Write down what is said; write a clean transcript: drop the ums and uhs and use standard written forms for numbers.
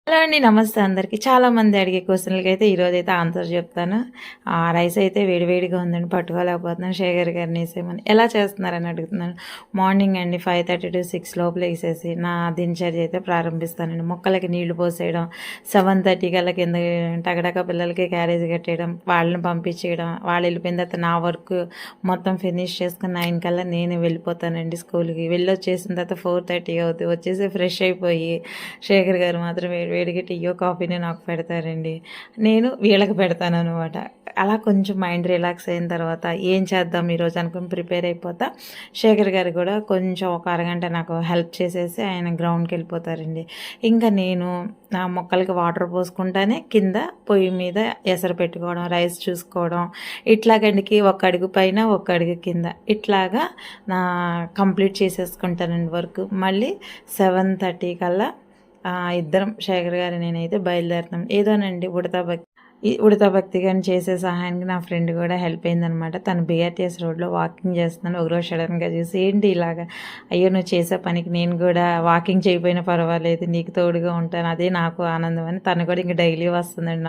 Hello అండి. నమస్తే అందరికి. చాలామంది అడిగే క్వెషన్‌లకైతే ఈరోజైతే ఆన్సర్ చెప్తాను. రైస్ అయితే వేడివేడిగా ఉందండి. పట్టుకోలేకపోతున్నాను. శేఖర్ గారిని ఏసేయమని. ఎలా చేస్తున్నారని అడుగుతున్నాను. మార్నింగ్ అండి 5:30-6 లోపల ఏసేసి నా దినచర్య అయితే ప్రారంభిస్తానండి. మొక్కలకి నీళ్లు పోసేయడం, 7:30 కల్లా కింద టకటక పిల్లలకి క్యారేజ్ కట్టేయడం, వాళ్ళని పంపించేయడం, వాళ్ళు వెళ్ళిపోయిన తర్వాత నా వర్క్ మొత్తం ఫినిష్ చేసుకొని 9 కల్లా నేను వెళ్ళిపోతానండి స్కూల్‌కి. వెళ్ళొచ్చేసిన తర్వాత 4:30 అవుద్ది. వచ్చేసి ఫ్రెష్ అయిపోయి శేఖర్ గారు మాత్రం వేడి వేడిగా టీయో కాఫీనో నాకు పెడతారండి. నేను వీళ్ళకి పెడతాననమాట. అలా కొంచెం మైండ్ రిలాక్స్ అయిన తర్వాత ఏం చేద్దాం ఈరోజు అనుకుని ప్రిపేర్ అయిపోతా. శేఖర్ గారు కూడా కొంచెం ఒక అరగంట నాకు హెల్ప్ చేసేసి ఆయన గ్రౌండ్కి వెళ్ళిపోతారండి. ఇంకా నేను నా మొక్కలకి వాటర్ పోసుకుంటానే కింద పొయ్యి మీద ఎసరు పెట్టుకోవడం, రైస్ చూసుకోవడం, ఇట్లాగండికి ఒక అడుగు పైన ఒక అడుగు కింద ఇట్లాగా నా కంప్లీట్ చేసేసుకుంటానండి వర్క్. మళ్ళీ 7:30 కల్లా ఇద్దరం శేఖర్ గారు నేనైతే బయలుదేరుతాం. ఏదోనండి ఉడతా భక్తి గాని చేసే సహాయానికి నా ఫ్రెండ్ కూడా హెల్ప్ అయిందనమాట. తను బీఆర్టీఎస్ రోడ్లో వాకింగ్ చేస్తున్నాను. ఒకరోజు సడన్గా చూసి ఏంటి ఇలాగా, అయ్యో నువ్వు చేసే పనికి నేను కూడా వాకింగ్ చేయకపోయినా పర్వాలేదు నీకు తోడుగా ఉంటాను, అదే నాకు ఆనందం అని తను కూడా ఇంక డైలీ వస్తుందండి.